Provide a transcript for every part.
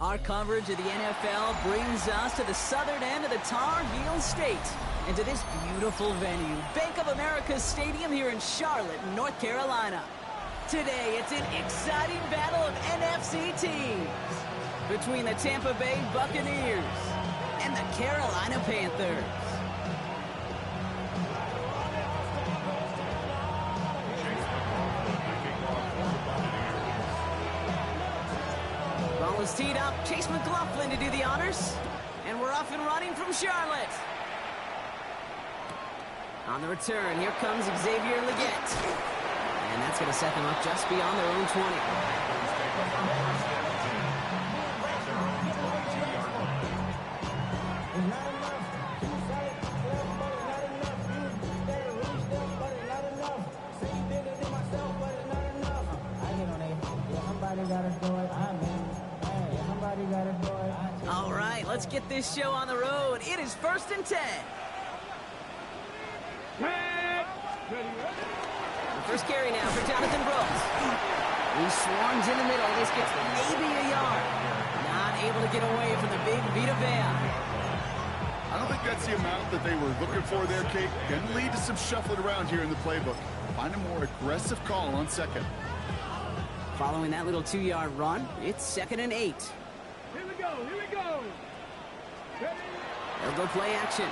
Our coverage of the NFL brings us to the southern end of the Tar Heel State and to this beautiful venue, Bank of America Stadium here in Charlotte, North Carolina. Today, it's an exciting battle of NFC teams between the Tampa Bay Buccaneers and the Carolina Panthers. Ball is teed up. Chase McLaughlin to do the honors. And we're off and running from Charlotte. On the return, here comes Xavier Legette. And that's going to set them up just beyond their own 20. All right, let's get this show on the road. It is 1st and 10. First carry now for Jonathan Brooks. He swarms in the middle. This gets maybe a yard. Not able to get away from the big Vita Vea. I don't think that's the amount that they were looking for there, Kate. Going to lead to some shuffling around here in the playbook. Find a more aggressive call on second. Following that little 2-yard run, it's 2nd and 8. Here we go, here we go. They'll go play action.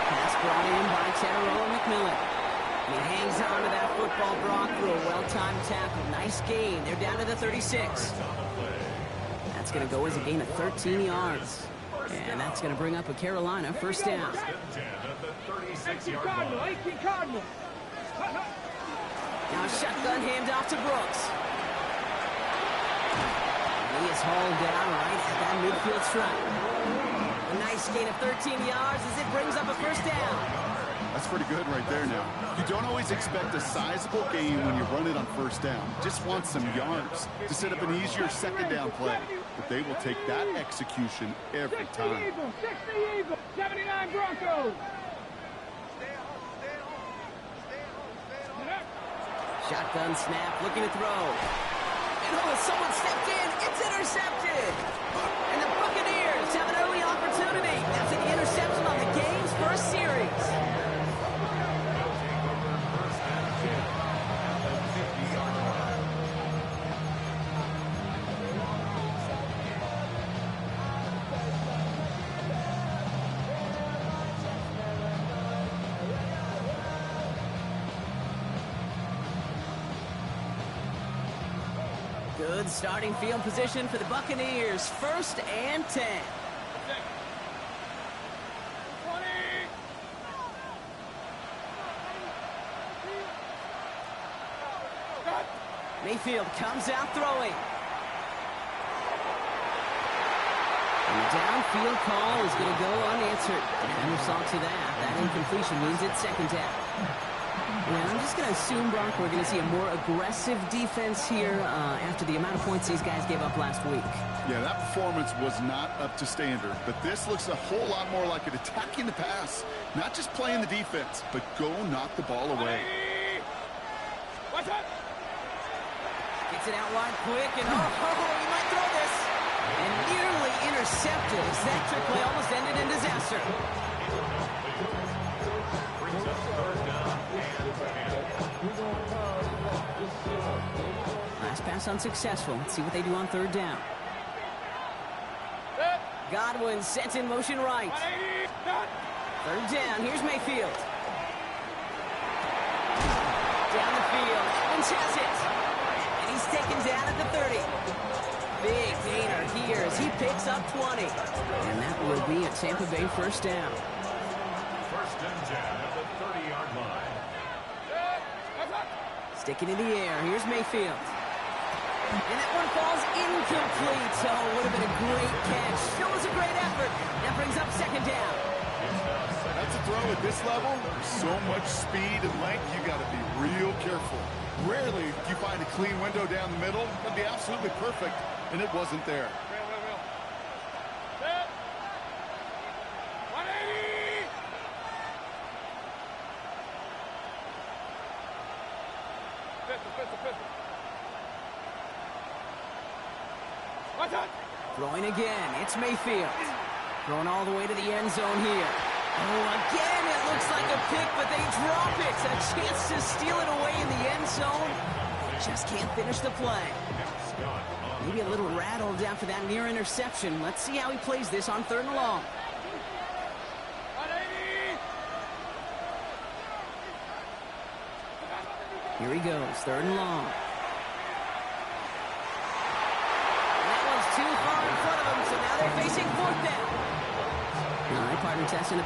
Pass brought in by Teteroa McMillan. He hangs on to that football, Brock, through a well-timed tackle. Nice gain. They're down to the 36. That's going to go as a gain of 13 yards. And that's going to bring up a Carolina first down. 18 Cardinal. Now a shotgun handoff to Brooks. He is hauled down right at that midfield stripe. A nice gain of 13 yards as it brings up a first down. That's pretty good right there now. You don't always expect a sizable gain when you run it on first down. Just want some yards to set up an easier second down play. But they will take that execution every time. 60 Eagles, 79 Broncos. Shotgun snap, looking to throw. And oh, someone stepped in. It's intercepted. And the Buccaneers have an early opportunity. That's an interception on the game's first series. Good starting field position for the Buccaneers. 1st and 10. Mayfield comes out throwing. And the downfield call is going to go unanswered. Defender saw to that. That incompletion means it's 2nd down. Yeah, I'm just going to assume, Brock, we're going to see a more aggressive defense here after the amount of points these guys gave up last week. Yeah, that performance was not up to standard, but this looks a whole lot more like it attacking the pass. Not just playing the defense, but go knock the ball away. Watch out! Gets it out wide quick, and he might throw this. And nearly intercepted as that trick play almost ended in disaster. Last pass unsuccessful. Let's see what they do on 3rd down. Godwin sent in motion right. 3rd down. Here's Mayfield. Down the field. Evans has it. And he's taken down at the 30. Big gainer here as he picks up 20. And that will be a Tampa Bay first down. 1st and 10 at the 30-yard line. Sticking in the air. Here's Mayfield. And that one falls incomplete. So it would have been a great catch. Still was a great effort. That brings up 2nd down. That's a throw at this level. So much speed and length, you got to be real careful. Rarely do you find a clean window down the middle. That'd be absolutely perfect, and it wasn't there. Watch out! Throwing again. It's Mayfield. Throwing all the way to the end zone here. Oh, again, it looks like a pick, but they drop it. A chance to steal it away in the end zone. Just can't finish the play. Maybe a little rattled after that near interception. Let's see how he plays this on 3rd and long. Here he goes, 3rd and long. And that one's too far in front of him, so now they're facing 4th down. All right, partner testing the...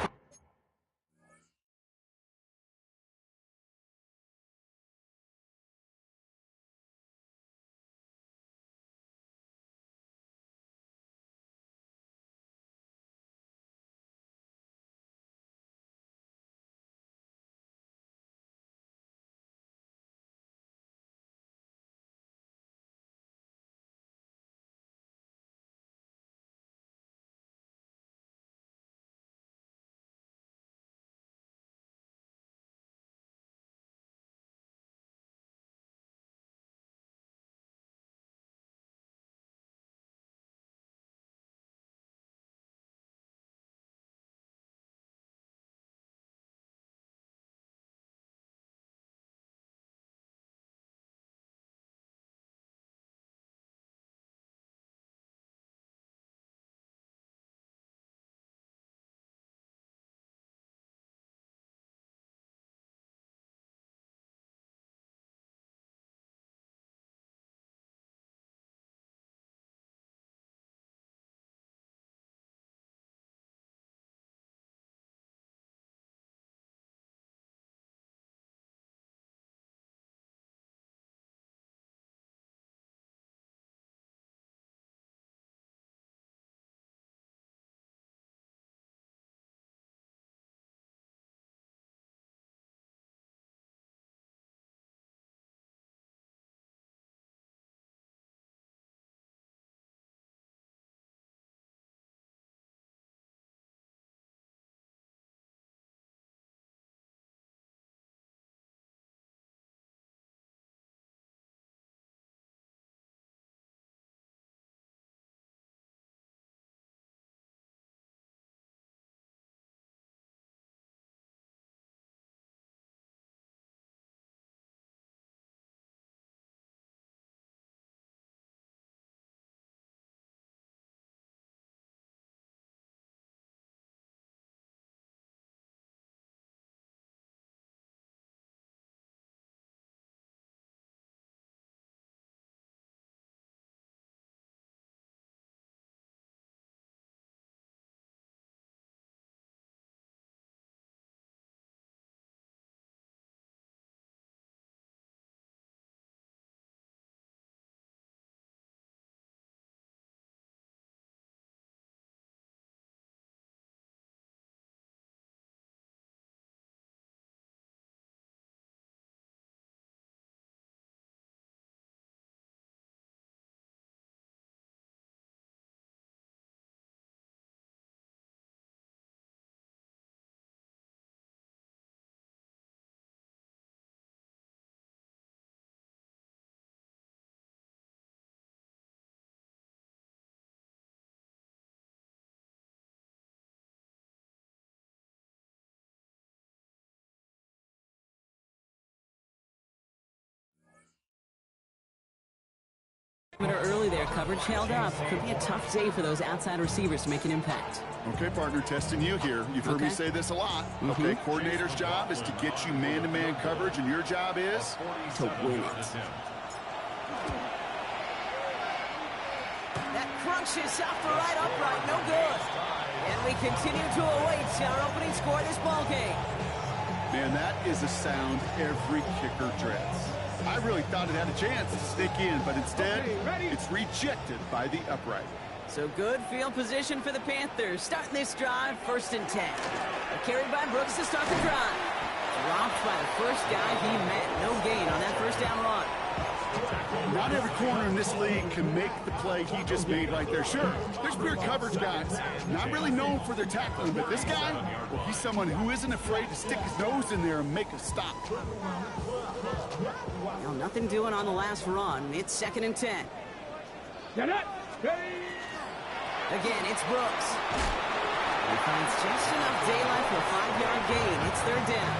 Early there, coverage held up. Could be a tough day for those outside receivers to make an impact. Okay, partner, testing you here. You've heard me say this a lot. Okay, coordinator's job is to get you man-to-man coverage, and your job is to win it. That crunches off the right upright, no good. And we continue to await our opening score of this ball game. Man, that is a sound every kicker dreads. I really thought it had a chance to stick in, but instead, it's rejected by the upright. So good field position for the Panthers. Starting this drive, 1st and 10. Carried by Brooks to start the drive. Dropped by the first guy he met. No gain on that 1st down run. Not every corner in this league can make the play he just made right there. Sure, there's pure coverage guys, not really known for their tackling, but this guy, well, he's someone who isn't afraid to stick his nose in there and make a stop. Well, nothing doing on the last run. It's 2nd and 10. Get it! Again, it's Brooks. He finds just enough daylight for a 5-yard gain. It's third down.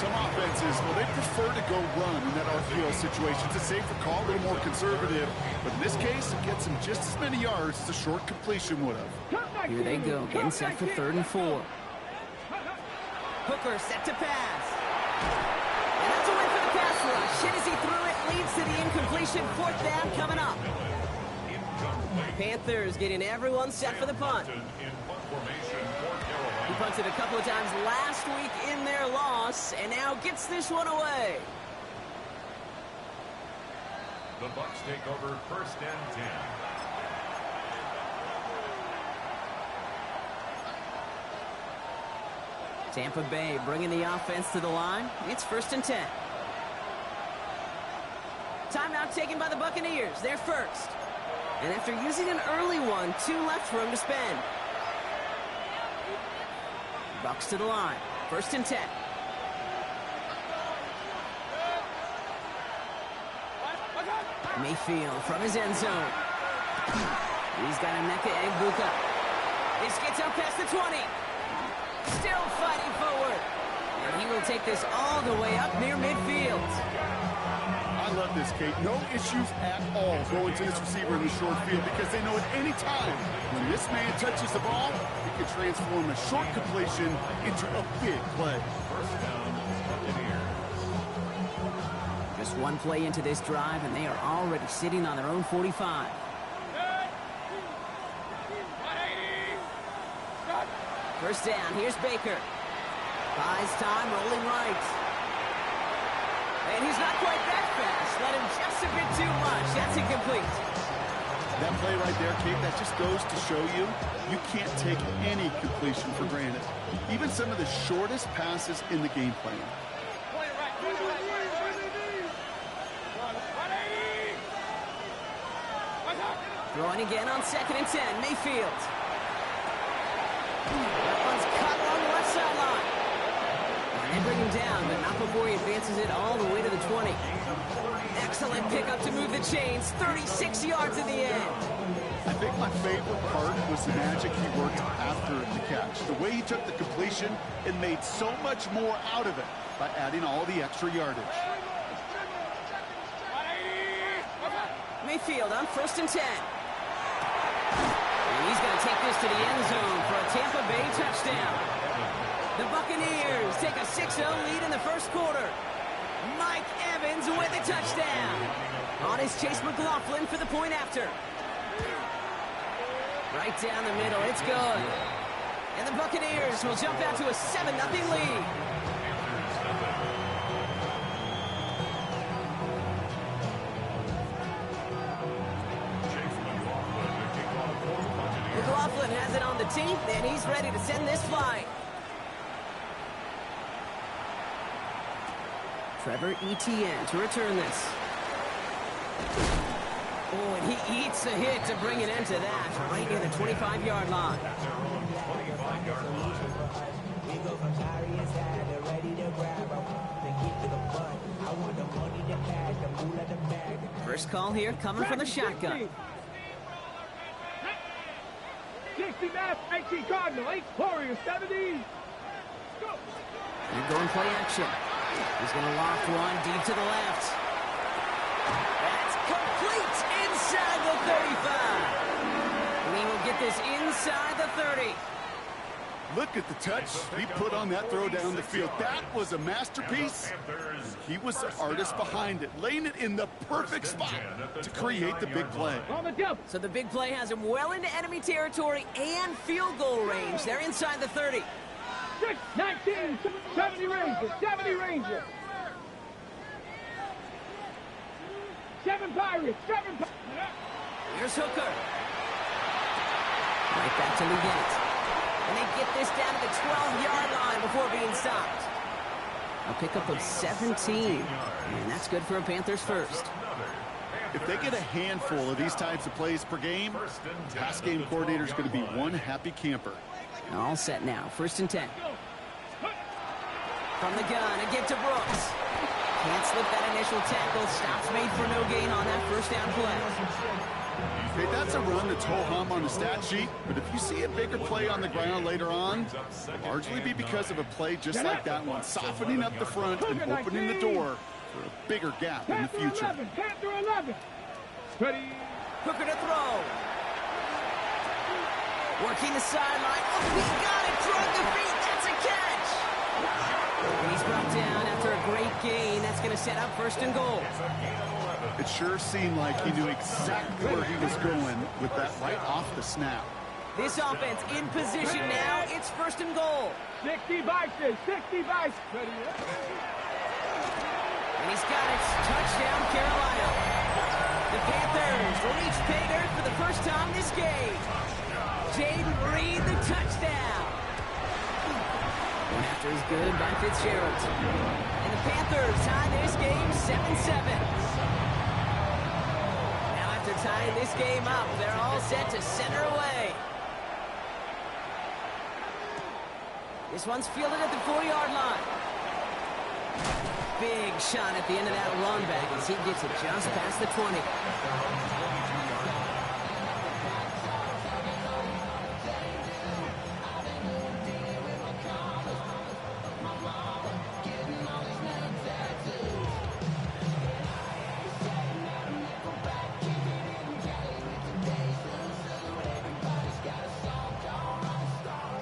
Some offenses, well, they prefer to go run in that RPO situation. It's a safer call, a little more conservative. But in this case, it gets them just as many yards as a short completion would have. Here they go, getting set for 3rd and 4. Hooker set to pass. And that's a win for the pass rush. Hit as he threw it, leads to the incompletion. 4th down coming up. Panthers getting everyone set for the punt. He punted a couple of times last week in their loss, and now gets this one away. The Bucs take over 1st and 10. Tampa Bay bringing the offense to the line. It's 1st and 10. Timeout taken by the Buccaneers. They're first. And after using an early one, 2 left for him to spend. Bucs to the line. 1st and 10. Mayfield from his end zone. He's got a Emeka Egbuka. This gets up past the 20. Still fighting forward. And he will take this all the way up near midfield. I love this, Kate. No issues at all going to this receiver in the short field because they know at any time when this man touches the ball, he can transform a short completion into a big play. First down, Buccaneers. Just one play into this drive, and they are already sitting on their own 45. First down, here's Baker. Buys time, rolling right. And he's not quite that fast. Let him just a bit too much. That's incomplete. That play right there, Kate, that just goes to show you, you can't take any completion for granted. Even some of the shortest passes in the game plan. Throwing again on 2nd and 10. Mayfield. That one's cut along the left sideline. And they bring him down, but not before he advances it all the way to the 20. Excellent pickup to move the chains. 36 yards in the end. I think my favorite part was the magic he worked after the catch. The way he took the completion and made so much more out of it by adding all the extra yardage. Mayfield on 1st and 10. And he's going to take this to the end zone for a Tampa Bay touchdown. The Buccaneers take a 6-0 lead in the first quarter. Mike Evans with a touchdown. On is Chase McLaughlin for the point after. Right down the middle, it's good. And the Buccaneers will jump out to a 7-0 lead. McLaughlin has it on the tee, and he's ready to send this flying. Trevor Etienne to return this. Oh, and he eats a hit to bring an end to that, right near the 25-yard line. First call here coming from the shotgun. 60 Matt, 18 Cardinal, 8 Warriors, 70. And going play action. He's going to loft one deep to the left. That's complete inside the 35. And he will get this inside the 30. Look at the touch he put on that throw down the field. That was a masterpiece. He was the artist behind it, laying it in the perfect spot to create the big play. So the big play has him well into enemy territory and field goal range. They're inside the 30. 6, 19, 70 Rangers, 70 Rangers. 7 Pirates, 7 Pirates. Here's Hooker. Right back to Lieutenant. And they get this down to the 12-yard line before being stopped. A pickup of 17. And that's good for a Panthers first. If they get a handful of these types of plays per game, pass game coordinator is going to be one happy camper. All set now. 1st and 10. From the gun, again to Brooks. Can't slip that initial tackle. Stops made for no gain on that first down play. Hey, that's a run that's ho-hum on the stat sheet, but if you see a bigger play on the ground later on, it'll largely be because of a play just like that one, softening up the front and opening the door for a bigger gap in the future. Panther 11. Ready. Hooker to throw. Working the sideline. Oh, he got it. Drug the feet. That's a catch. And he's brought down after a great gain. That's going to set up first and goal. It sure seemed like he knew exactly where he was going with that right off the snap. This offense in position now. It's first and goal. 60 vices. 60 vices. Ready. And he's got it. Touchdown, Carolina. The Panthers reach pay dirt for the first time this game. Jaden Reed, the touchdown. One after is good by Fitzgerald. And the Panthers tie this game 7-7. Now after tying this game up, they're all set to center away. This one's fielded at the 4-yard line. Big shot at the end of that run back as he gets it just past the 20.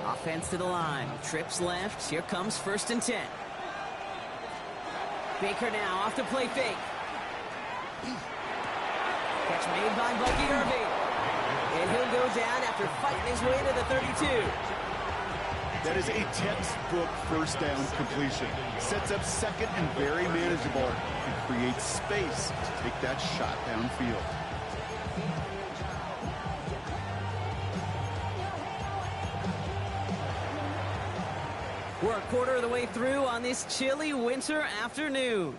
Offense to the line. Trips left. Here comes first and 10. Baker now off the play fake. Catch made by Bucky Irving. And he'll go down after fighting his way to the 32. That is a textbook first down completion. Sets up second and very manageable and creates space to take that shot downfield. We're a quarter of the way through on this chilly winter afternoon.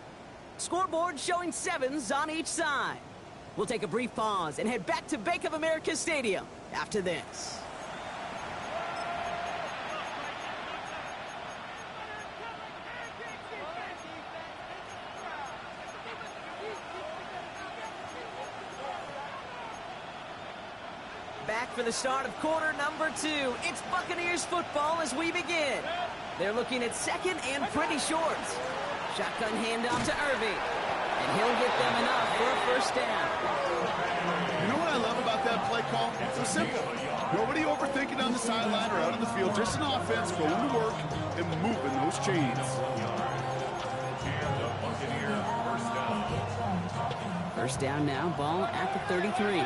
Scoreboard showing 7s on each side. We'll take a brief pause and head back to Bank of America Stadium after this. Back for the start of quarter number 2. It's Buccaneers football as we begin. They're looking at second and pretty short. Shotgun handoff to Irving. And he'll get them enough for a first down. You know what I love about that play call? It's so simple. Nobody overthinking on the sideline or out on the field. Just an offense going to work and moving those chains. First down now, ball at the 33.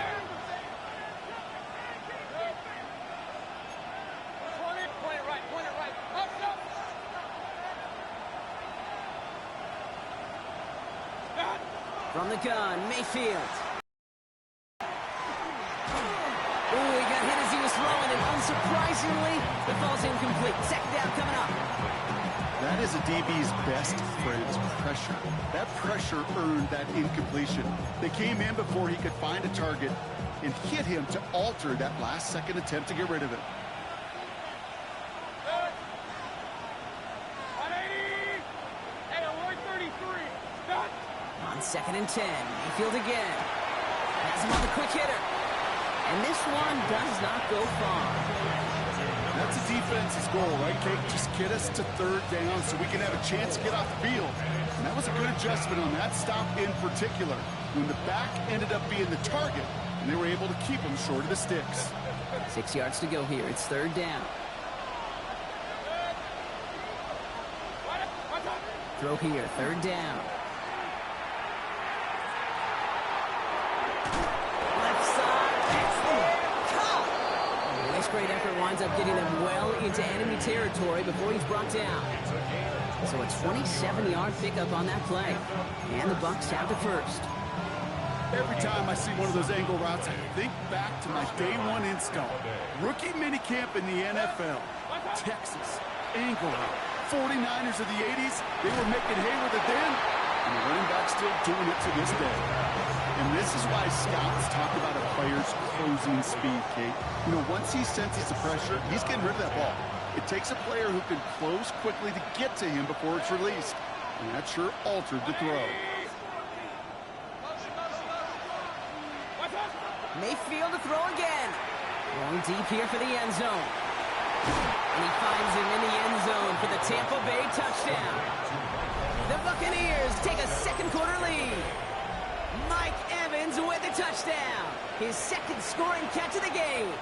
From the gun, Mayfield. Oh, he got hit as he was throwing, and unsurprisingly, the ball's incomplete. Second down coming up. That is a DB's best friend, pressure. That pressure earned that incompletion. They came in before he could find a target and hit him to alter that last-second attempt to get rid of it. On second and 10, Mayfield again. Has him on the quick hitter. And this one does not go far. That's a defense's goal, right, Kate? Just get us to third down so we can have a chance to get off the field. And that was a good adjustment on that stop in particular, when the back ended up being the target, and they were able to keep him short of the sticks. 6 yards to go here. It's third down. Throw here, third down. Great effort winds up getting them well into enemy territory before he's brought down. So a 27-yard pickup on that play. And the Bucs have the first. Every time I see one of those angle routes, I think back to my day one install. Rookie minicamp in the NFL. Texas, angle route. 49ers of the 80s, they were making hay with it then, and the running back's still doing it to this day. And this is why scouts talk about a player's closing speed, Kate. You know, once he senses the pressure, he's getting rid of that ball. It takes a player who can close quickly to get to him before it's released. And that sure altered the throw. Mayfield to throw again. Going deep here for the end zone. And he finds him in the end zone for the Tampa Bay touchdown. The Buccaneers take a second quarter lead. Mike Evans with the touchdown. His second scoring catch of the game.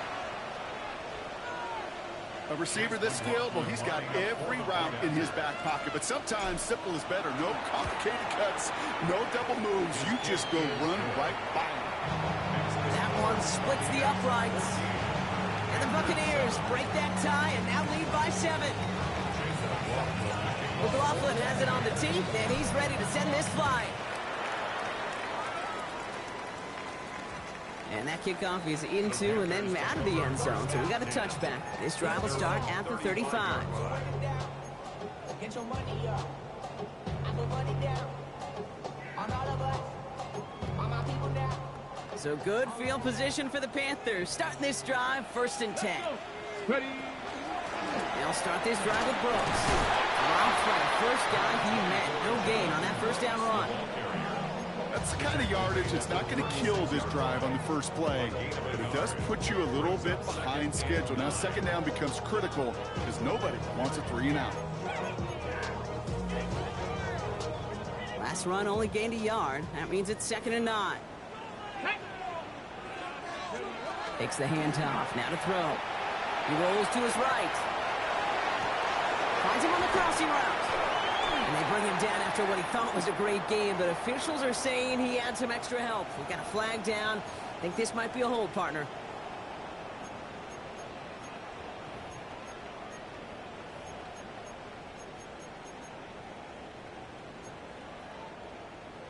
A receiver this skilled, well, he's got every route in his back pocket. But sometimes simple is better. No complicated cuts, no double moves. You just go run right by him. That one splits the uprights. And the Buccaneers break that tie and now lead by 7. McLaughlin has it on the tee, and he's ready to send this flying. And that kickoff is into and then out of the end zone. So we got a touchback. This drive will start at the 35. Get your money up. I put money down. On all of us. On my people now. So good field position for the Panthers. Starting this drive, 1st and 10. Ready. They'll start this drive with Brooks. Route for the first guy he met. No gain on that first down run. That's the kind of yardage that's not going to kill this drive on the first play, but it does put you a little bit behind schedule. Now, second down becomes critical because nobody wants a 3 and out. Last run only gained a yard. That means it's 2nd and 9. Takes the handoff. Now to throw. He rolls to his right. Finds him on the crossing route. And they bring him down after what he thought was a great game, but officials are saying he had some extra help. We got a flag down. I think this might be a hold, partner.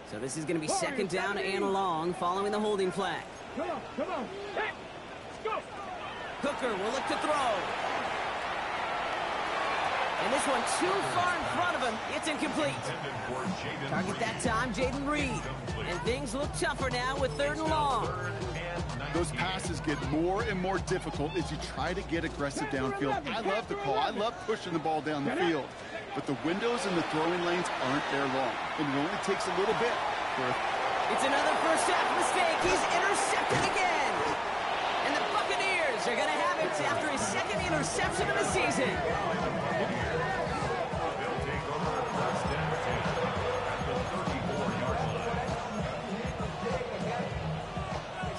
So this is going to be 2nd down and long following the holding flag. Come on. Hey, let's go. Hooker will look to throw. And this one too far in front of him. It's incomplete. Target that time, Jaden Reed. And things look tougher now with 3rd and long. Those passes get more and more difficult as you try to get aggressive downfield. I love the call. I love pushing the ball down the field. But the windows in the throwing lanes aren't there long. And it only takes a little bit for It's another first half mistake. He's intercepted again. And the Buccaneers are going to have it after his 2nd interception of the season.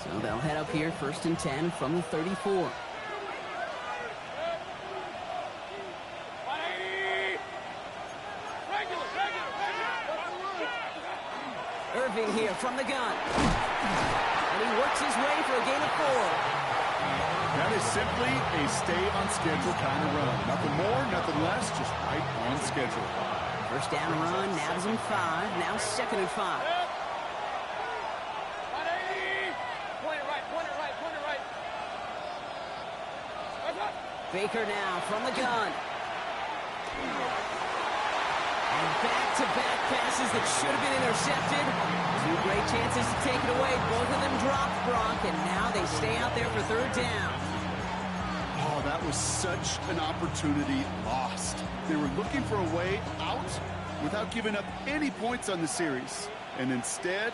So they'll head up here 1st and 10 from the 34. Irving here from the gun. And he works his way for a gain of 4. That is simply a stay-on-schedule kind of run. Nothing more, nothing less, just right on schedule. First down run, now is in 5. Now 2nd and 5. Point it right. Baker now from the gun. And back-to-back passes that should have been intercepted. 2 great chances to take it away. Both of them dropped, Brock, and now they stay out there for 3rd down. Oh, that was such an opportunity lost. They were looking for a way out without giving up any points on the series. And instead,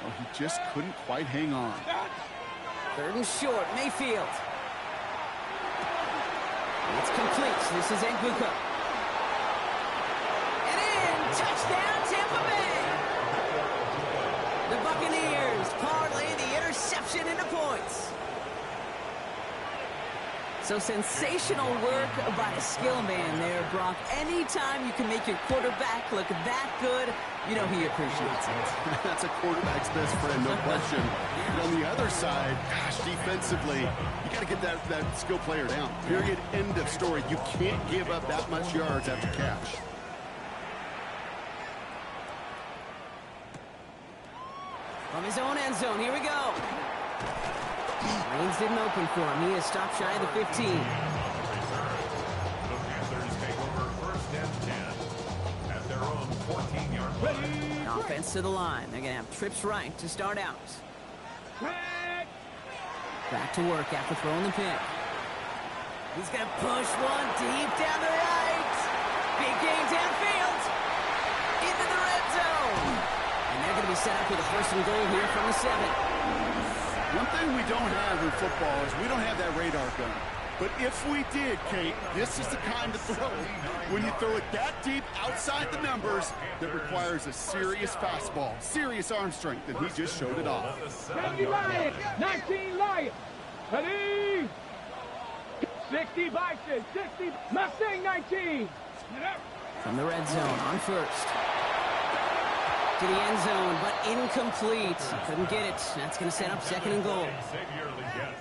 oh, he just couldn't quite hang on. 3rd and short, Mayfield. It's complete. This is Nguka. And in, touchdown, Tampa Bay. The Buccaneers parlay the interception into points. So sensational work by a skill man there, Brock. Anytime you can make your quarterback look that good, you know he appreciates it. That's a quarterback's best friend, no question. But on the other side, gosh, defensively, you got to get that skill player down. Period, end of story. You can't give up that much yards after catch. From his own end zone, here we go. Lanes didn't open for him. He is stopped shy of the 15. The Panthers take over 1st and 10 at their own 14-yard line. Offense to the line. They're going to have trips right to start out. Back to work after throwing the pick. He's going to push one deep down the right. Big gain downfield. In the set up with a first and goal here from the 7. One thing we don't have in football is we don't have that radar gun. But if we did, Kate, this is the kind to throw it. When you throw it that deep outside the numbers, that requires a serious fastball, serious arm strength, and he just showed it off. 70 Lions, 19 Lions. Ready? 60 Bison, 60 Mustang 19. From the red zone on first. To the end zone, but incomplete. Couldn't get it. That's going to set up second and goal.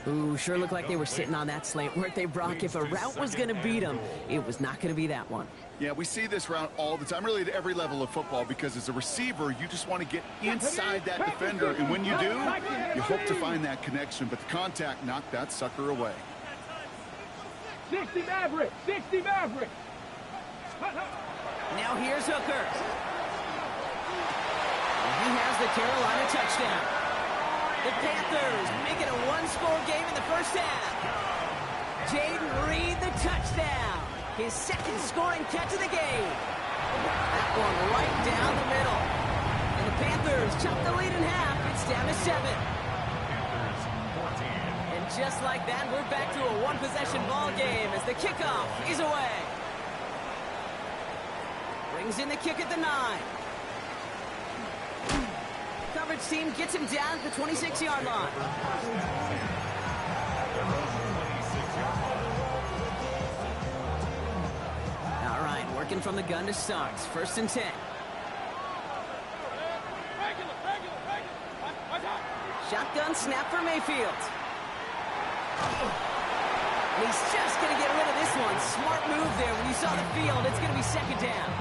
Ooh, sure looked like they were sitting on that slant, weren't they, Brock? If a route was going to beat them, it was not going to be that one. Yeah, we see this route all the time, really at every level of football, because as a receiver, you just want to get inside that defender, and when you do, you hope to find that connection, but the contact knocked that sucker away. 60 Maverick, 60 Maverick. Now here's Hooker. He has the Carolina touchdown. The Panthers make it a one-score game in the first half. Jaden Reed, the touchdown. His second scoring catch of the game. That one right down the middle. And the Panthers chop the lead in half. It's down to 7. And just like that, we're back to a one-possession ball game as the kickoff is away. Brings in the kick at the 9. Coverage team gets him down at the 26-yard line. All right, working from the gun to start. First and 10. Shotgun snap for Mayfield. And he's just going to get rid of this one. Smart move there. When you saw the field, it's going to be second down.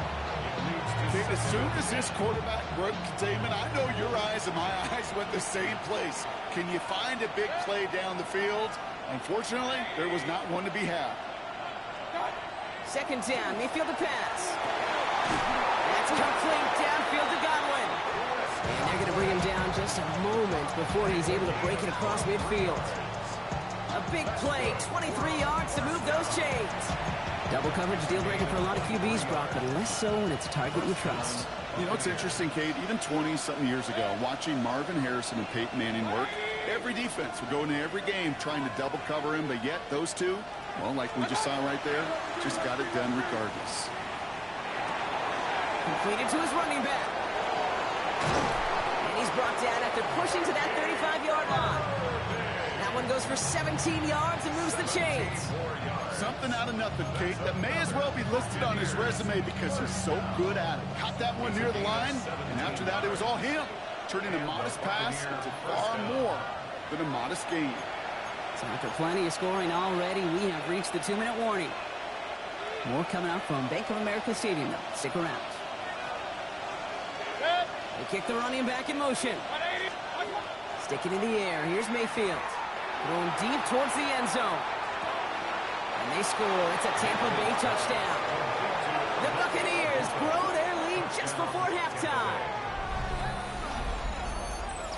As soon as this quarterback broke containment, I know your eyes and my eyes went the same place. Can you find a big play down the field? Unfortunately, there was not one to be had. Second down, Mayfield to pass. That's complete downfield to Godwin. And they're going to bring him down just a moment before he's able to break it across midfield. A big play, 23 yards to move those chains. Double coverage deal breaker for a lot of QBs, Brock, but less so when it's a target you trust. You know, it's interesting, Kate, even 20-something years ago, watching Marvin Harrison and Peyton Manning work, every defense would go into every game trying to double cover him, but yet those two, well, like we just saw right there, just got it done regardless. Completed to his running back. And he's brought down after pushing to that 35-yard line. That one goes for 17 yards and moves the chains. Something out of nothing, Kate, that may as well be listed on his resume because he's so good at it. Caught that one near the line, and after that, it was all him, turning a modest pass into far more than a modest gain. So after plenty of scoring already, we have reached the 2-minute warning. More coming up from Bank of America Stadium, though. Stick around. They kick the running back in motion. Stick it in the air. Here's Mayfield. Going deep towards the end zone. And they score. It's a Tampa Bay touchdown. The Buccaneers grow their lead just before halftime.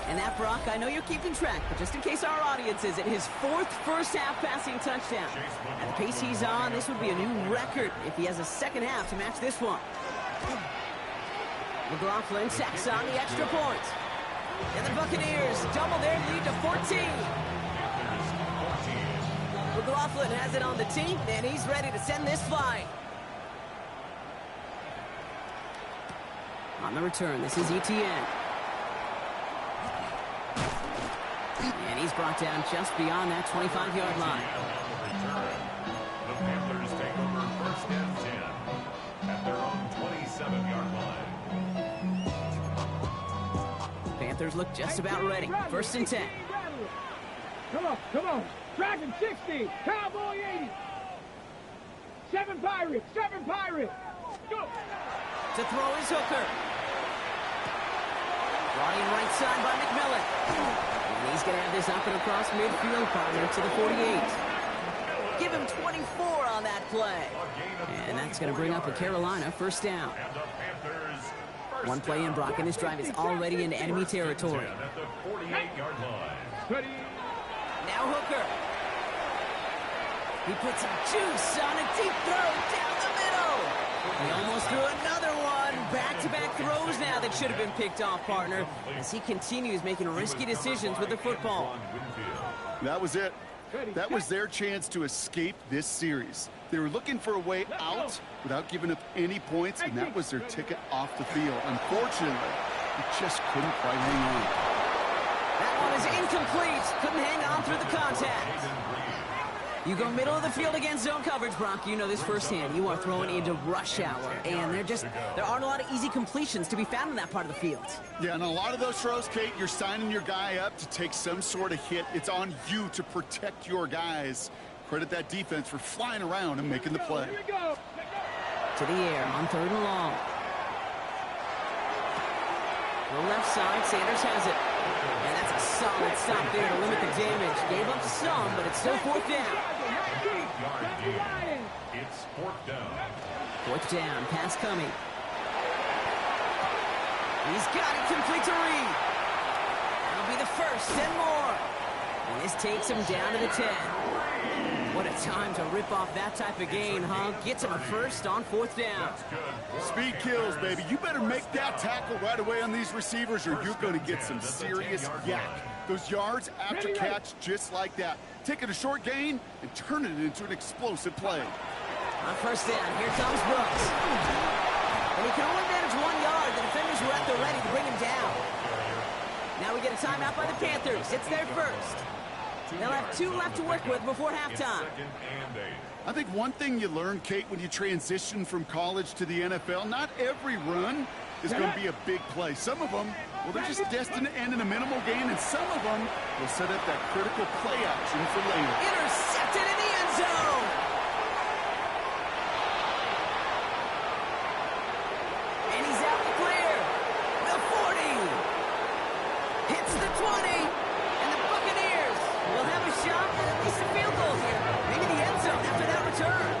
And that, Brock, I know you're keeping track, but just in case our audience isn't, his 4th first-half passing touchdown. At the pace he's on, this would be a new record if he has a second half to match this one. McLaughlin sacks on the extra point. And the Buccaneers double their lead to 14. McLaughlin has it on the team, and he's ready to send this flying. On the return, this is Etienne. And he's brought down just beyond that 25-yard line. The Panthers take over first and 10 at their own 27-yard line. Panthers look just about ready. First and 10. Come on, come on. Dragon 60, Cowboy 80. 7 Pirates, 7 Pirates. Go. To throw is Hooker. Brought in right side by McMillan. And he's going to have this up and across midfield, partner to the 48. Give him 24 on that play. And that's going to bring up a Carolina first down. One play in, Brock, and this drive is already into enemy territory. Now Hooker. He puts some juice on a deep throw down the middle. He almost threw another one. Back-to-back throws now that should have been picked off, partner, as he continues making risky decisions with the football. That was it. That was their chance to escape this series. They were looking for a way out without giving up any points, and that was their ticket off the field. Unfortunately, he just couldn't quite hang on. That one is incomplete. Couldn't hang on through the contact. You go middle of the field against zone coverage, Brock. You know this firsthand. You are throwing into rush hour, and there aren't a lot of easy completions to be found in that part of the field. Yeah, and a lot of those throws, Kate, you're signing your guy up to take some sort of hit. It's on you to protect your guys. Credit that defense for flying around and making the play. Here we go. To the air on 3rd and long. The left side, Sanders has it. And that's a solid stop there to limit the damage. Gave up some, but it's still 4th down. It's 4th down. 4th down, pass coming. He's got it complete to Reed. That'll be the first, 10 more. And this takes him down to the 10. What a time to rip off that type of gain, huh? Gets him a first on 4th down. Speed kills, baby. You better make that tackle right away on these receivers or you're going to get some serious yak. Those yards after catch just like that. Taking a short gain and turning it into an explosive play. On 1st down, here comes Brooks. And he can only manage 1 yard. The defenders were at the ready to bring him down. Now we get a timeout by the Panthers. It's their first. They'll have 2 left to work with before halftime. I think one thing you learn, Kate, when you transition from college to the NFL, not every run is going to be a big play. Some of them, well, they're just destined to end in a minimal gain, and some of them will set up that critical play action for later. Intercepted in the end zone. And he's out the clear. The 40. Hits the 20. And the Buccaneers will have a shot at least a field goal here. Maybe the end zone after that return.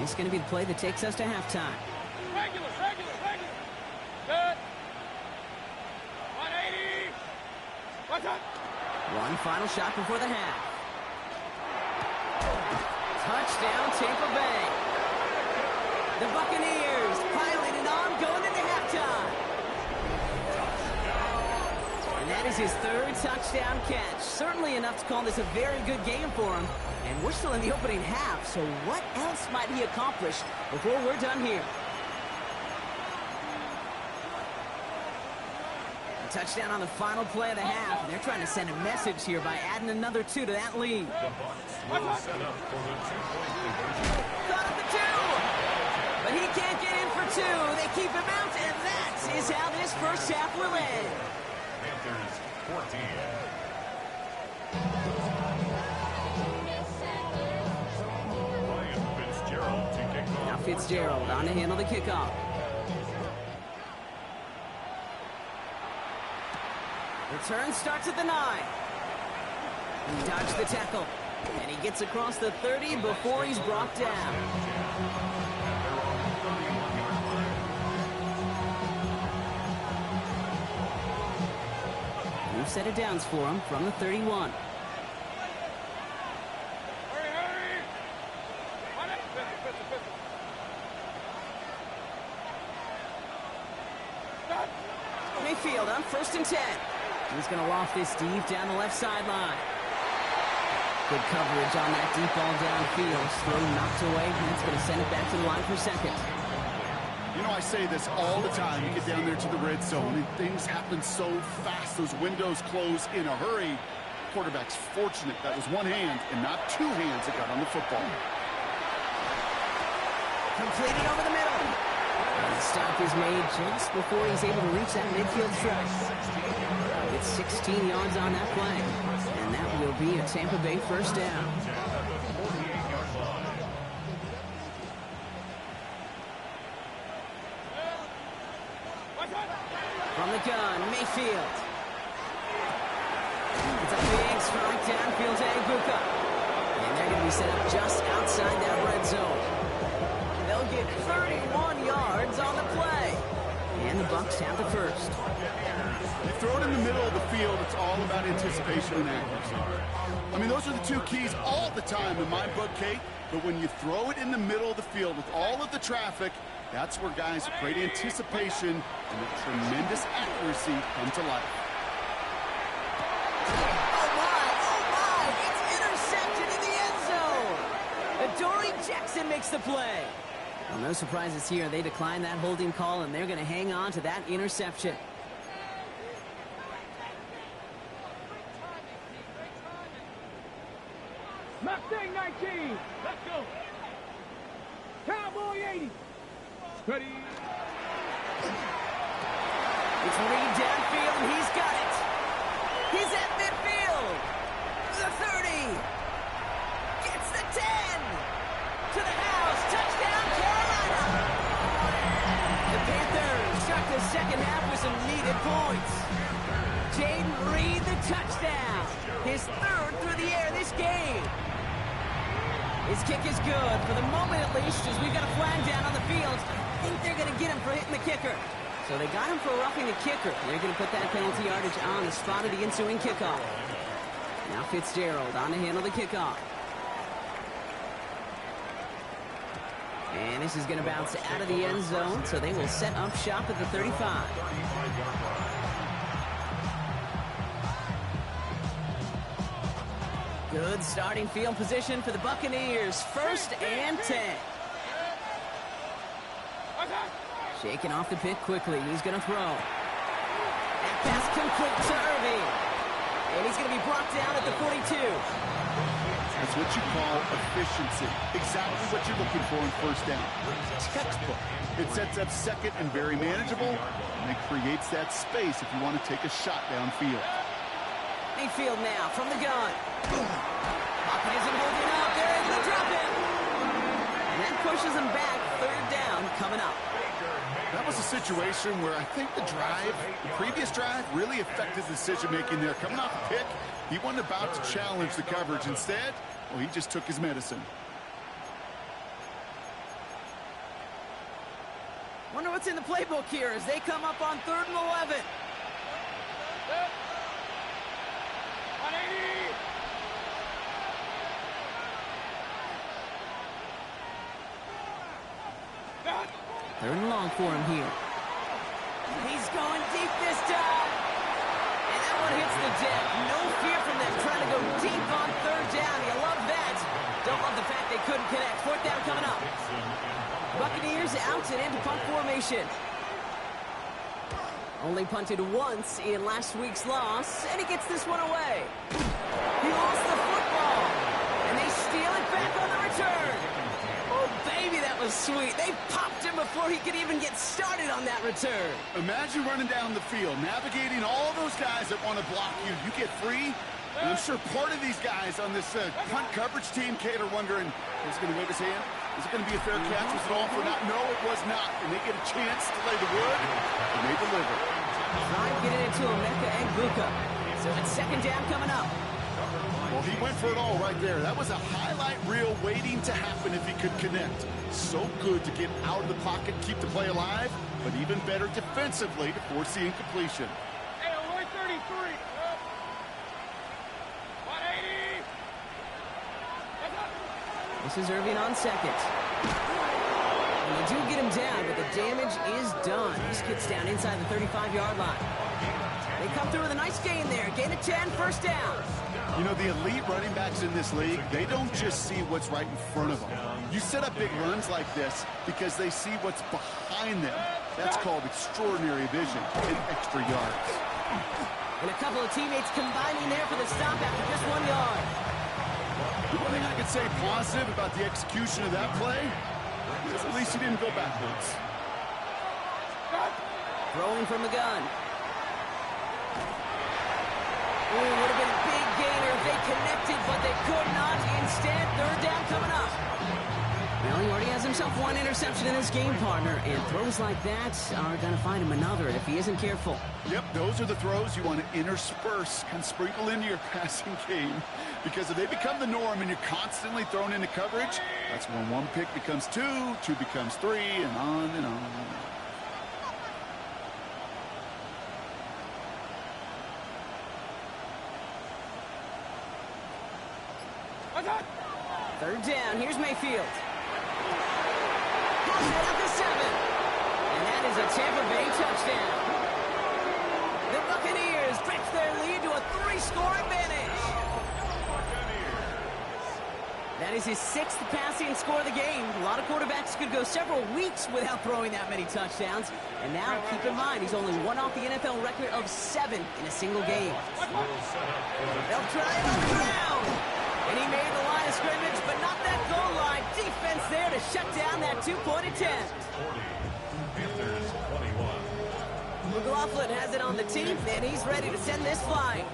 It's going to be the play that takes us to halftime. Regular. Good. 180. What's up? One final shot before the half. Touchdown, Tampa Bay. The Buccaneers piling it on, going into halftime. And that is his 3rd touchdown catch. Certainly enough to call this a very good game for him. And we're still in the opening half, so what else might he accomplish before we're done here? A touchdown on the final play of the half, and they're trying to send a message here by adding another 2 to that lead. Will set up for the 2-point conversion. Caught up the 2, but he can't get in for 2. They keep him out, and that is how this first half will end. Panthers 14. Now Fitzgerald on to handle the kickoff. Return starts at the 9. He dodged the tackle. And he gets across the 30 before he's brought down. New set of downs for him from the 31. Hurry. Mayfield on 1st and 10. He's going to loft this deep down the left sideline. Good coverage on that deep ball downfield. Throw knocked away, and that's going to send it back to the line for 2nd. You know, I say this all the time. You get down there to the red zone, and things happen so fast. Those windows close in a hurry. Quarterback's fortunate that was one hand and not 2 hands that got on the football. Completed over the middle. And the stop is made just before he's able to reach that midfield stretch. It's 16 yards on that play. And that will be a Tampa Bay first down. From the gun, Mayfield. It's a big strike downfield to Aguka. And they're going to be set up just outside that red zone. They'll get 31 yards on the play. And And the Bucs have the first. You throw it in the middle of the field, it's all about anticipation and accuracy. I mean, those are the two keys all the time in my book, Kate. But when you throw it in the middle of the field with all of the traffic, that's where guys with great anticipation and with tremendous accuracy come to life. Oh, my! It's intercepted in the end zone! Adoree Jackson makes the play. Well, no surprises here. They decline that holding call, and they're going to hang on to that interception. Mustang 19. Let's go. Cowboy 80. Ready. It's Reed downfield, and he's got it. He's at midfield. The 30. Gets the 10. To the house. Touchdown, Carolina. The Panthers start the second half with some needed points. Jaden Reed, the touchdown. His third through the air this game. His kick is good, for the moment at least, as we've got a flag down on the field. I think they're going to get him for hitting the kicker. So they got him for roughing the kicker. They're going to put that penalty yardage on the spot of the ensuing kickoff. Now Fitzgerald on to handle the kickoff. And this is going to bounce out of the end zone, so they will set up shop at the 35. Good starting field position for the Buccaneers. 1st and 10. Shaking off the pick quickly. He's going to throw. That pass complete to Irving. And he's going to be brought down at the 42. That's what you call efficiency. Exactly what you're looking for in first down. Textbook. It sets up second and very manageable, and it creates that space if you want to take a shot downfield. Mayfield now from the gun. Pocket isn't holding up. They're able to drop it. And that pushes them back. 3rd down coming up. That was a situation where I think the previous drive, really affected decision-making there. Coming off a pick, he wasn't about to challenge the coverage. Instead, well, he just took his medicine. Wonder what's in the playbook here as they come up on 3rd and 11. Third and long for him here. He's going deep this time. And that one hits the deck. No fear from them trying to go deep on 3rd down. You love that. Don't love the fact they couldn't connect. 4th down coming up. Buccaneers out and into punt formation. Only punted once in last week's loss, and he gets this one away. He lost the football, and they steal it back on the return. Oh, baby, that was sweet. They popped him before he could even get started on that return. Imagine running down the field, navigating all those guys that want to block you. You get free, and I'm sure part of these guys on this punt coverage team, Kate, are wondering, is he going to wave his hand? Is it going to be a fair catch? Was it all for naught? No, it was not. And they get a chance to lay the wood, and they deliver. Tried getting it to Emeka Egbuka. So it's 2nd down coming up. Well, he went for it all right there. That was a highlight reel waiting to happen if he could connect. So good to get out of the pocket, keep the play alive, but even better defensively to force the incompletion. Hey, 133. 180. This is Irving on 2nd. And they do get him down, but the damage is done. He gets down inside the 35-yard line. They come through with a nice gain there. Gain of 10, 1st down. You know, the elite running backs in this league, they don't just see what's right in front of them. You set up big runs like this because they see what's behind them. That's called extraordinary vision and extra yards. And a couple of teammates combining there for the stop after just 1 yard. The one thing I could say positive about the execution of that play is at least he didn't go backwards. Throwing from the gun. Ooh, would have been a big gainer if they connected, but they could not. Instead, 3rd down coming up. Well, he already has himself 1 interception in his game, partner, and throws like that are going to find him another if he isn't careful. Yep, those are the throws you want to intersperse, kind of sprinkle into your passing game, because if they become the norm and you're constantly thrown into coverage, that's when 1 pick becomes 2, 2 becomes 3, and on and on. Third down. Here's Mayfield. Pulls it up to 7. And that is a Tampa Bay touchdown. The Buccaneers stretch their lead to a 3-score advantage. That is his 6th passing score of the game. A lot of quarterbacks could go several weeks without throwing that many touchdowns. And now, keep in mind, he's only one off the NFL record of 7 in a single game. They'll try it on the ground. And he made the line of scrimmage, but not that goal line. Defense there to shut down that 2-point attempt. McLaughlin has it on the team, and he's ready to send this flying.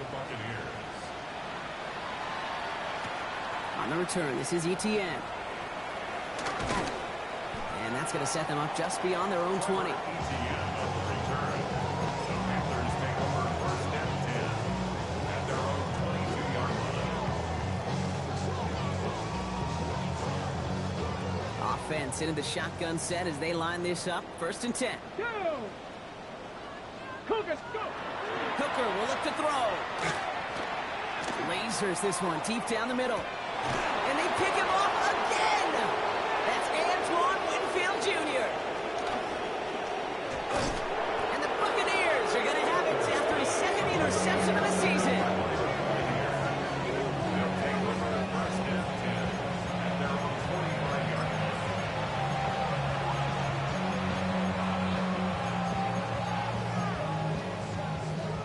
On the return, this is Etienne. And that's going to set them up just beyond their own 20. Offense into the shotgun set as they line this up. 1st and 10. Go! Cougars, go! Hooker will look to throw. Lasers this one deep down the middle. And they pick him off again. That's Antoine Winfield Jr. And the Buccaneers are going to have it after his 2nd interception of the season.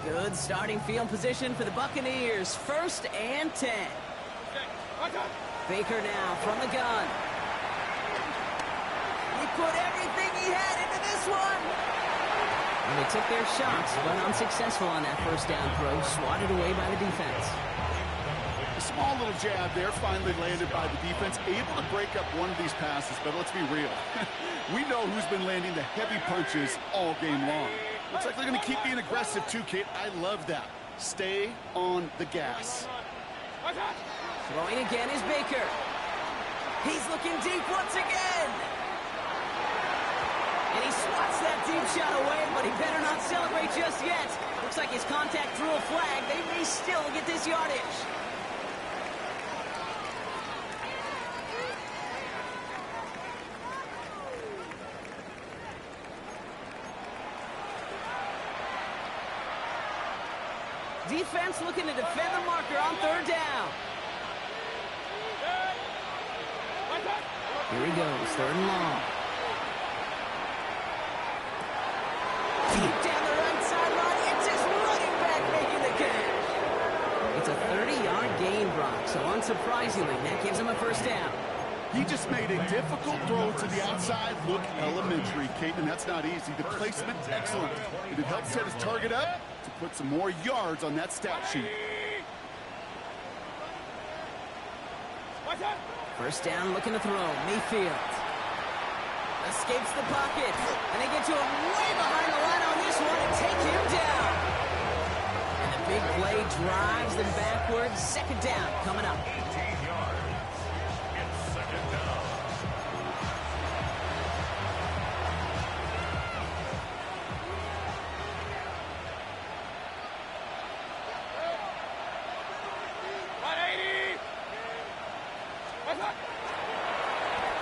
Good starting field position for the Buccaneers. 1st and 10. Baker now from the gun. He put everything he had into this one. And they took their shots, but unsuccessful on that 1st down throw. Swatted away by the defense. A small little jab there, finally landed by the defense. Able to break up one of these passes, but let's be real. We know who's been landing the heavy punches all game long. Looks like they're going to keep being aggressive too, Kate. I love that. Stay on the gas. Throwing again is Baker. He's looking deep once again. And he swats that deep shot away, but he better not celebrate just yet. Looks like his contact drew a flag. They may still get this yardage. Defense looking to defend the marker on 3rd down. Here he goes, 3rd and long. Deep down the right sideline, it's his running back making the catch. It's a 30-yard gain, Brock, so unsurprisingly, that gives him a 1st down. He just made a difficult throw to the outside. Look elementary, Kate, and that's not easy. The placement, excellent. And it helped set his target up to put some more yards on that stat sheet. 1st down, looking to throw. Mayfield escapes the pocket, and they get to him way behind the line on this one and take him down. And the big play drives them backwards. 2nd down coming up. 18 yards. It's 2nd down.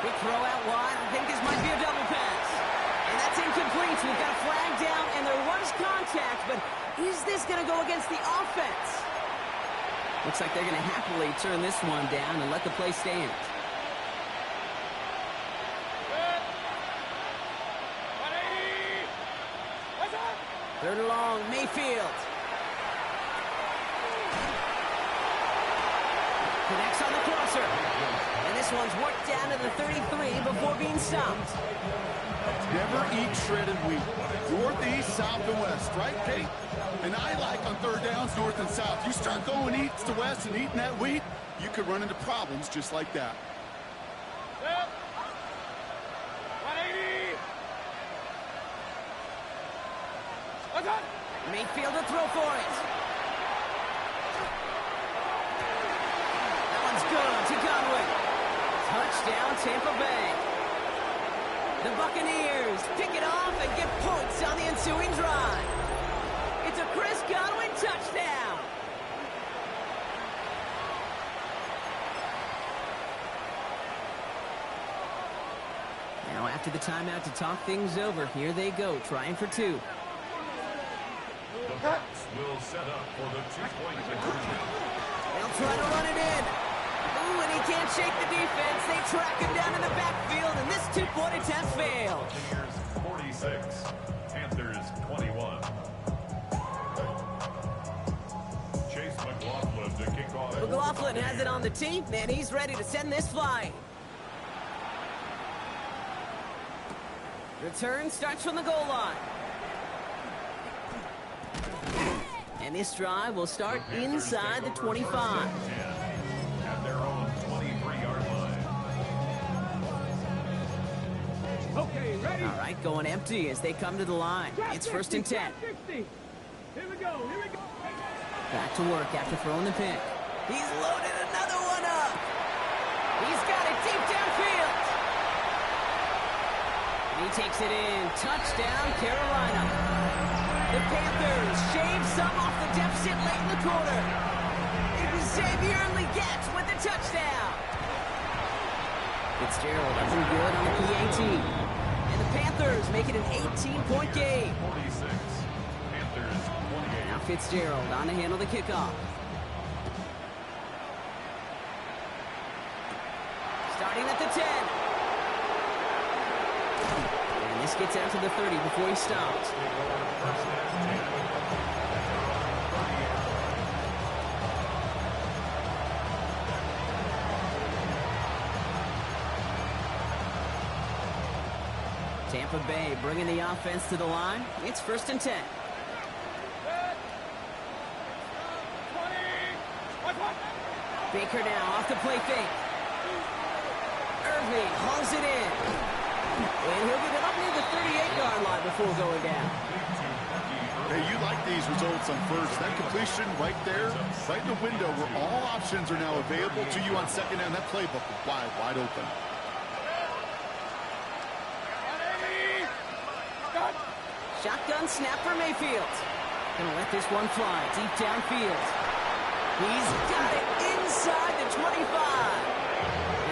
Big throw out wide. I think this might be a double pass. And that's incomplete. We've got a flag down, and there was contact, but is this going to go against the offense? Looks like they're going to happily turn this one down and let the play stand. Third and long, Mayfield. Connects on the crosser. And this one's worked down to the 33 before being stopped. Never eat shredded wheat. Northeast, south, and west, right, Kate? And I like on 3rd downs, north and south. You start going east to west and eating that wheat, you could run into problems just like that. 180. Mayfield to throw for it. That one's good to Godwin. Touchdown, Tampa Bay. The Buccaneers pick it off and get points on the ensuing drive. It's a Chris Godwin touchdown. Now after the timeout to talk things over, here they go, trying for two. The Bucks will set up for the two-point conversion. They'll try to run it in. Ooh, and he can't shake the defense. They track him down in the backfield, and this two-point attempt failed. Buccaneers 46, Panthers 21. Chase McLaughlin to kick off. McLaughlin has it on the tee, and he's ready to send this flying. Return starts from the goal line. And this drive will start inside the 25. At their own 23-yard line. Okay, ready? All right, going empty as they come to the line. It's 1st and 10. 60. Here we go, here we go. Back to work after throwing the pick. He's loaded another one up. He's got it deep downfield. And he takes it in. Touchdown, Carolina. The Panthers shave some off the deficit late in the quarter. Xavier Legette with the touchdown. Fitzgerald up and good on the PAT. And the Panthers make it an 18-point game. 46, Panthers 28. Now Fitzgerald on to handle the kickoff. Starting at the 10. And this gets out to the 30 before he stops. Tampa Bay bringing the offense to the line. It's 1st and 10. Baker now off the play fake. Irving hauls it in. And he'll get it up near the 38-yard line before going down. Hey, you like these results on first. That completion right there, right in the window where all options are now available to you on second down. That playbook wide open. Shotgun snap for Mayfield. Gonna let this one fly deep downfield. He's got it inside the 25.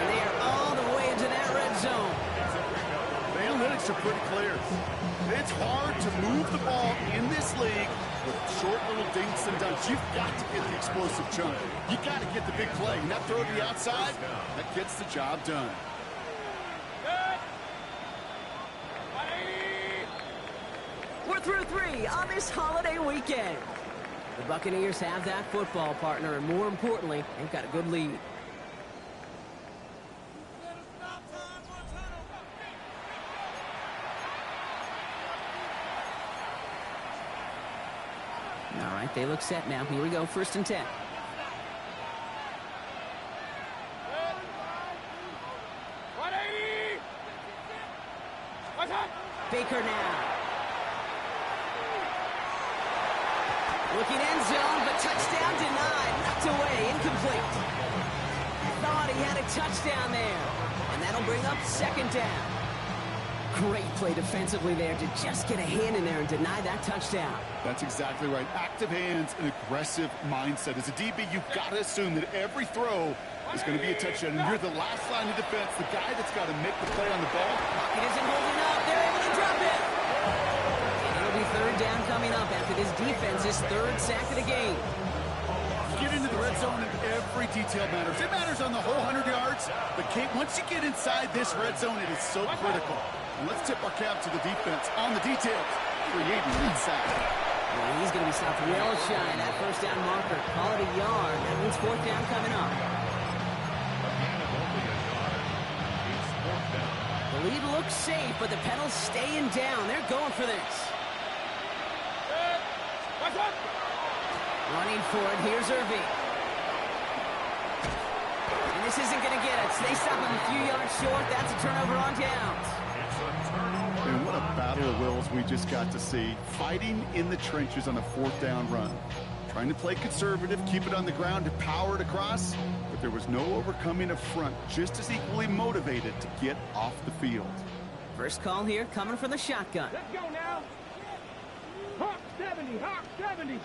And they are all the way into that red zone. The analytics are pretty clear. It's hard to move the ball in this league with short little dinks and dunks. You've got to get the explosive chunk. You got to get the big play. And that throw to the outside, that gets the job done. We're through 3 on this holiday weekend. The Buccaneers have that football partner, and more importantly, they've got a good lead. All right, they look set now. Here we go, 1st and 10. Baker now. Looking end zone, but touchdown denied. Knocked away, incomplete. Thought he had a touchdown there. And that'll bring up 2nd down. Great play defensively there to just get a hand in there and deny that touchdown. That's exactly right. Active hands and aggressive mindset. As a DB, you've got to assume that every throw is going to be a touchdown. And you're the last line of defense, the guy that's got to make the play on the ball. Pocket isn't holding up. They're able to drop it. And it'll be 3rd down coming up after this defense's 3rd sack of the game. You get into the red zone and every detail matters. It matters on the whole 100 yards. But once you get inside this red zone, it is so critical. And let's tip our cap to the defense on the details, creating that sack. Well, he's going to be stopped well shy of that 1st down marker. Call it a yard. That means 4th down coming up. The lead looks safe, but the pedals staying down. They're going for this. Running for it. Here's Irving. And this isn't going to get it. So they stop him a few yards short. That's a turnover on downs. And what a battle of wills we just got to see. Fighting in the trenches on a 4th down run. Trying to play conservative, keep it on the ground, to power it across. But there was no overcoming a front, just as equally motivated to get off the field. First call here coming from the shotgun. Let's go now. Hawk 70, Hawk 70.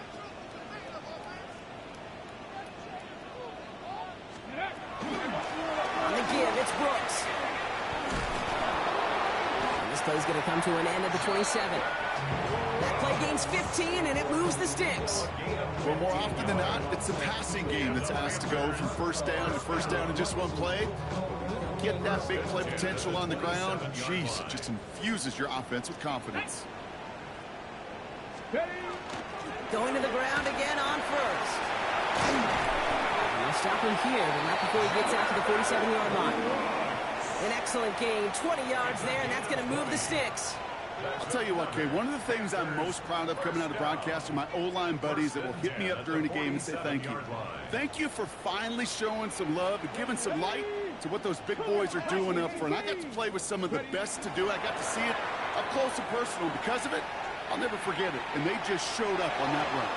On the give, it's Brooks. This play's going to come to an end at the 27. That play gains 15, and it moves the sticks. Well, more often than not, it's the passing game that's asked to go from first down in just one play. Get that big play potential on the ground. Jeez, it just infuses your offense with confidence. Going to the ground again on first. They'll stop him here, but not before he gets out to the 47-yard line. An excellent gain, 20 yards there, and that's going to move the sticks. I'll tell you what, Kay, one of the things I'm most proud of coming out of broadcast are my O-line buddies that will hit me up during the game and say thank you. Thank you for finally showing some love and giving some light to what those big boys are doing up front. I got to play with some of the best to do it. I got to see it up close and personal. Because of it, I'll never forget it. And they just showed up on that run.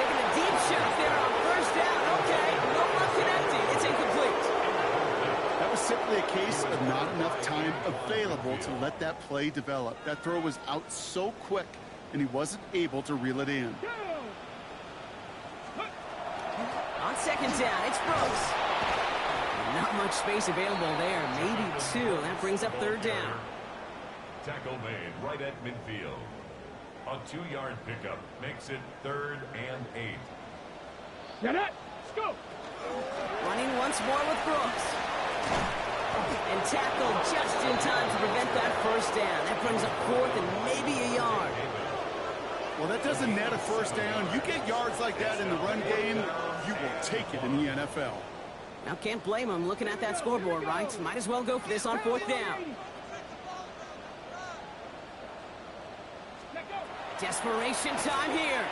Taking a deep shot there on first down. Okay, no one connecting. It's incomplete. That was simply a case of not enough time available to let that play develop. That throw was out so quick, and he wasn't able to reel it in. On second down, it's Brooks. Not much space available there. Maybe two. That brings up third down. Tackle made right at midfield. A 2-yard pickup makes it 3rd and 8. Set it. Let's go. Running once more with Brooks. And tackled just in time to prevent that first down. That brings up 4th and maybe a yard. Well, that doesn't net a first down. You get yards like that in the run game, you will take it in the NFL. Now, can't blame him looking at that scoreboard, right? Might as well go for this on 4th down. Desperation time here.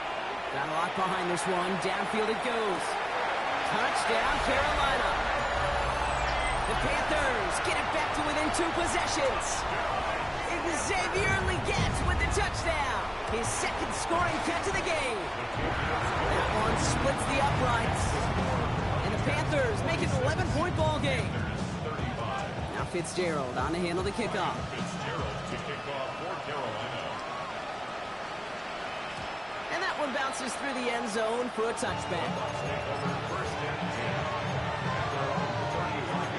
Got a lot behind this one. Downfield it goes. Touchdown, Carolina. The Panthers get it back to within 2 possessions. Xavier Legette with the touchdown. His second scoring catch of the game. That one splits the uprights. And the Panthers make it an 11-point ball game. Now Fitzgerald on to handle the kickoff. Fitzgerald to kick off for Carolina. And that one bounces through the end zone for a touchback. First and 10. They're on the 35-yard line.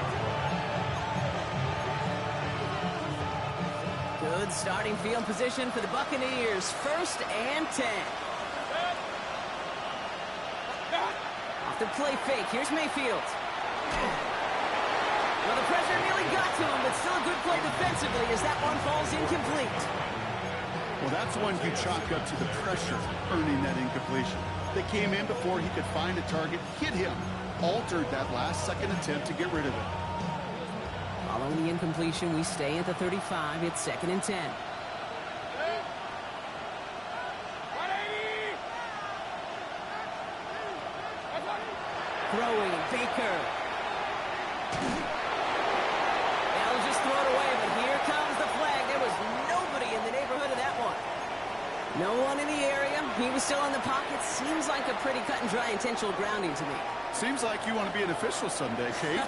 Good starting field position for the Buccaneers. 1st and 10. Off the play fake. Here's Mayfield. Well, the pressure nearly got to him, but still a good play defensively as that one falls incomplete. Well, that's one you chalk up to the pressure earning that incompletion. They came in before he could find a target, hit him, altered that last-second attempt to get rid of it. Following the incompletion, we stay at the 35. It's 2nd and 10. Throwing, Baker. They'll just throw it away, but here comes the flag. There was nobody in the neighborhood of that one. No one in the area. He was still in the pocket. Seems like a pretty cut and dry intentional grounding to me. Seems like you want to be an official someday, Kate.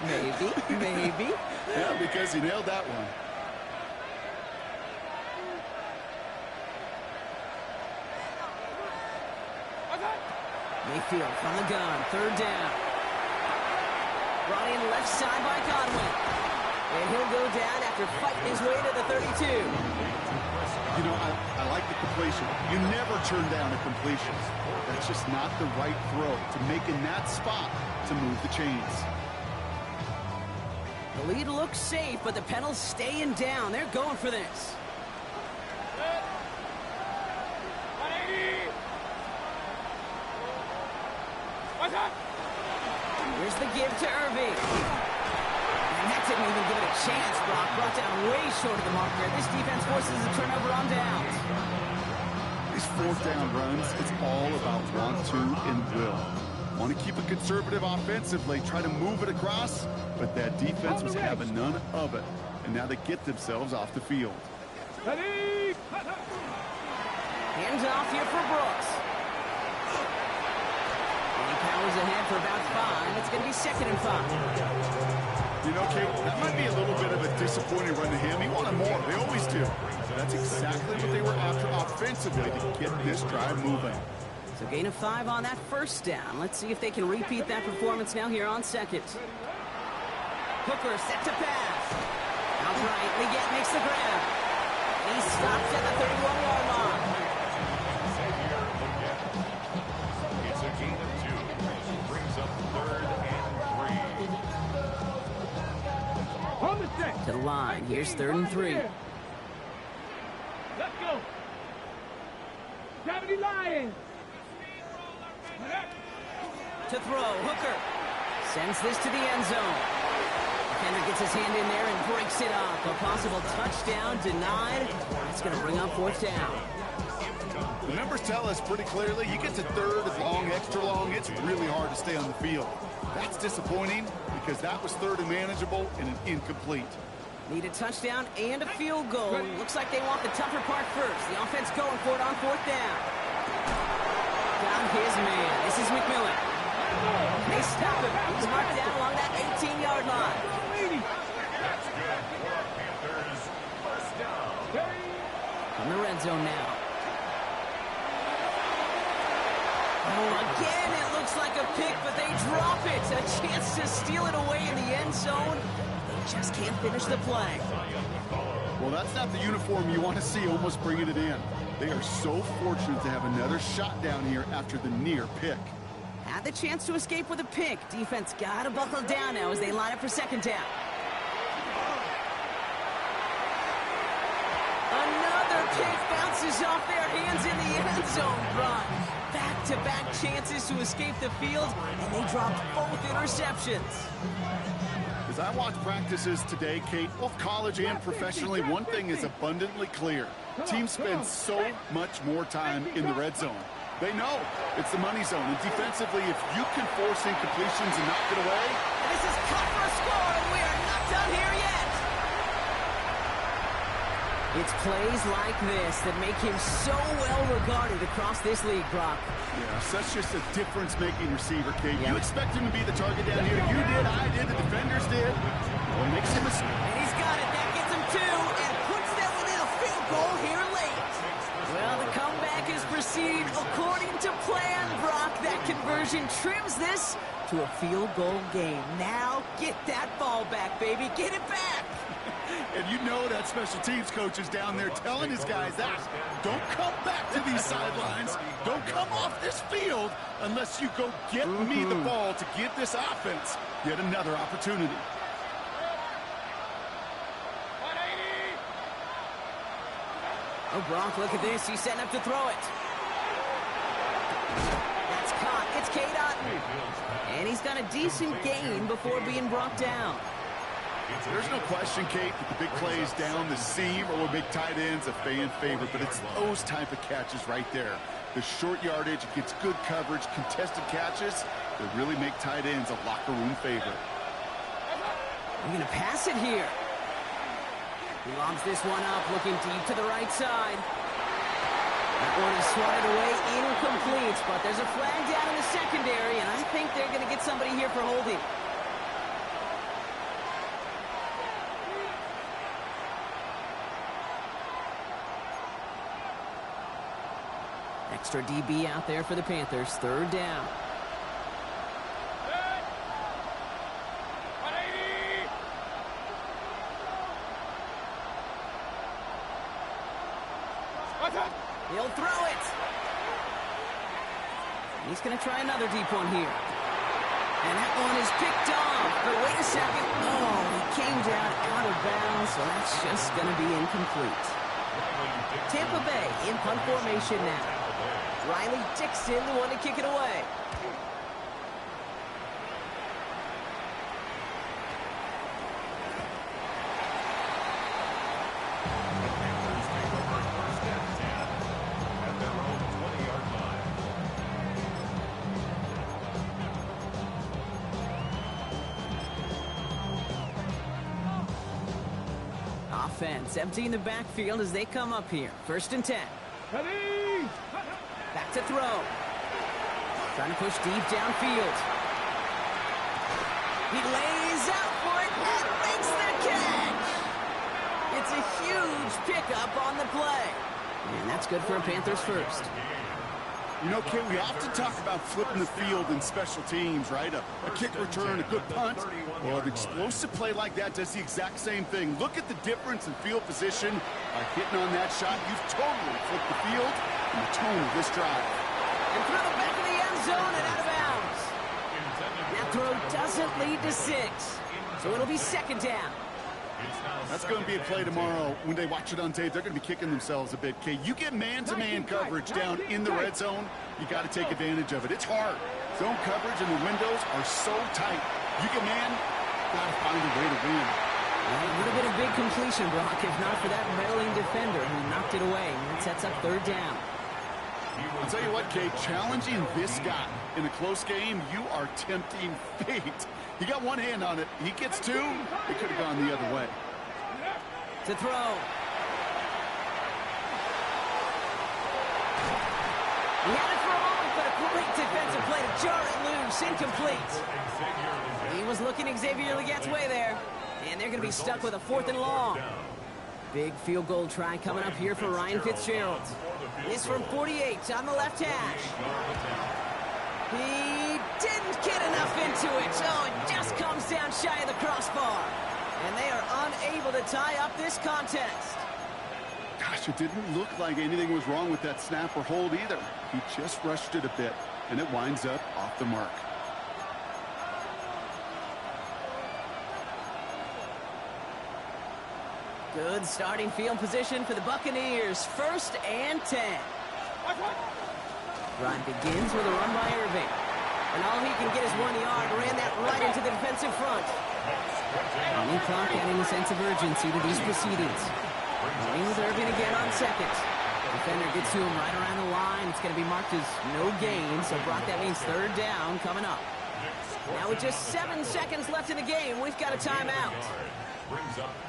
Maybe. Yeah, because he nailed that one. Mayfield from the gun. 3rd down. Brought in left side by Conway. And he'll go down after fighting his way to the 32. You know, I like the completion. You never turn down a completion. That's just not the right throw to make in that spot to move the chains. The lead looks safe, but the Penals staying down. They're going for this. Here's the give to Irving. And that didn't even give it a chance, Brock. Brought down way short of the mark there. This defense forces a turnover on downs. These 4th down runs, it's all about want to and will. Want to keep it conservative offensively, try to move it across, but that defense was having none of it. And now they get themselves off the field. Hands off here for Brooks. And he powers ahead for about 5. It's going to be 2nd and 5. You know, Kate, that might be a little bit of a disappointing run to him. He wanted more. They always do. That's exactly what they were after offensively to get this drive moving. So gain of 5 on that 1st down. Let's see if they can repeat that performance now here on 2nd. Hooker set to pass. Outright, Leggett makes the grab. He stops at the 31-yard line. It's a gain of 2. Brings up 3rd and 3. On the set. To the line. Here's 3rd and 3. Let's go. 70 Lions. To throw, Hooker sends this to the end zone. Defender gets his hand in there and breaks it up. A possible touchdown denied. It's going to bring up 4th down. The numbers tell us pretty clearly, you get to 3rd and long, extra long, it's really hard to stay on the field. That's disappointing because that was 3rd and manageable and an incomplete. Need a touchdown and a field goal. Looks like they want the tougher part first. The offense going for it on 4th down. Got his man. This is McMillan. They stop him. He's marked down along that 18-yard line. That's good for Panthers. First down. In the red zone now. Oh, again, it looks like a pick, but they drop it. A chance to steal it away in the end zone. They just can't finish the play. Well, that's not the uniform you want to see almost bringing it in. They are so fortunate to have another shot down here after the near pick. Had the chance to escape with a pick. Defense got to buckle down now as they line up for 2nd down. Another pick bounces off their hands in the end zone run. Back-to-back chances to escape the field, and they dropped both interceptions. As I watch practices today, Kate, both college and professionally, one thing is abundantly clear. Teams spend so much more time in the red zone. They know it's the money zone, and defensively, if you can force incompletions and knock it away. This is cut for a score, and we are not done here yet. It's plays like this that make him so well regarded across this league, Brock. Yeah, such just a difference-making receiver, Kate. You expect him to be the target down here. You did, I did, the defenders did. Well, it makes him a... And he's got it. That gets him 2 and puts them within a field goal here late. Well, the comeback is proceeding according to plan, Brock. That conversion trims this to a field goal game. Now get that ball back, baby. Get it back. And you know that special teams coach is down there telling his guys that. Don't come back to these sidelines. Don't come off this field unless you go get me the ball to give this offense yet another opportunity. Oh, Brock, look at this. He's setting up to throw it. That's caught. It's Cade Otton. And he's got a decent gain before being brought down. There's no question, Kate, that the big plays down the seam or big tight ends a fan favorite, but it's those type of catches right there. The short yardage, it gets good coverage, contested catches that really make tight ends a locker room favorite. We're going to pass it here. He lobs this one up, looking deep to the right side. That one is swatted away, incomplete, but there's a flag down in the secondary, and I think they're going to get somebody here for holding. Extra DB out there for the Panthers. 3rd down. He'll throw it. He's going to try another deep one here. And that one is picked off. But wait a second. Oh, he came down out of bounds, so that's just going to be incomplete. Tampa Bay in punt formation now. Riley Dixon, the one to kick it away. Offense emptying the backfield as they come up here. 1st and 10. Back to throw. Trying to push deep downfield. He lays out for it and makes the catch. It's a huge pickup on the play. And that's good for a Panthers first. You know, Kay, we often talk about flipping the field in special teams, right? A kick return, a good punt. Well, an explosive play like that does the exact same thing. Look at the difference in field position. By hitting on that shot, you've totally flipped the field and the tone of this drive. And through the back of the end zone and out of bounds. That throw doesn't lead to 6. So it'll be second down. That's going to be a play tomorrow. When they watch it on tape, they're going to be kicking themselves a bit. Kay, you get man-to-man coverage down in the red zone, you got to take advantage of it. It's hard. Zone coverage and the windows are so tight. You get man, got to find a way to win. A little bit of big completion, Brock, if not for that meddling defender who knocked it away. And it sets up third down. I'll tell you what, Kate, challenging this guy in a close game, you are tempting fate. He got one hand on it. He gets two. It could have gone the other way. To throw. He had it for a moment, but a great defensive play to jar it loose. Incomplete. He was looking Xavier Legette's way there. And they're going to be stuck with a 4th and long. Big field goal try coming up here for Ryan Fitzgerald. This from 48 on the left hash. He didn't get enough into it. Oh, it just comes down shy of the crossbar. And they are unable to tie up this contest. Gosh, it didn't look like anything was wrong with that snap or hold either. He just rushed it a bit, and it winds up off the mark. Good starting field position for the Buccaneers. 1st and 10. Drive begins with a run by Irving. And all he can get is 1 yard. Ran that right into the defensive front. Running clock adding a sense of urgency to these proceedings. Running with Irving again on 2nd. Defender gets to him right around the line. It's going to be marked as no gain. So, Brock, that means 3rd down coming up. Now with just 7 seconds left in the game, we've got a timeout.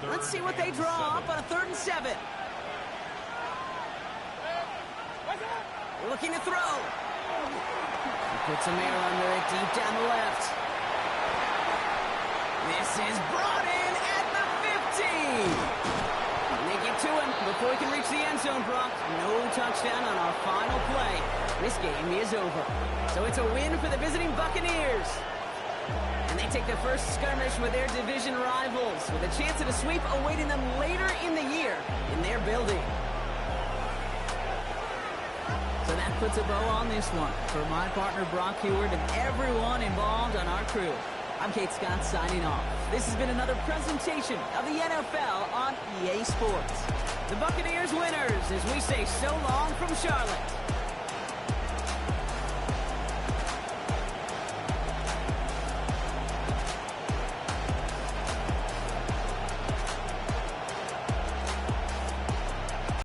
Let's see what they draw up on a 3rd and 7. Looking to throw. He puts a man under it deep down the left. This is brought in at the 15. And they get to him before he can reach the end zone, Brock. No touchdown on our final play. This game is over. So it's a win for the visiting Buccaneers. And they take the first skirmish with their division rivals, with a chance at a sweep awaiting them later in the year in their building. So that puts a bow on this one. For my partner Brock Heward and everyone involved on our crew, I'm Kate Scott signing off. This has been another presentation of the NFL on EA Sports. The Buccaneers winners as we say so long from Charlotte.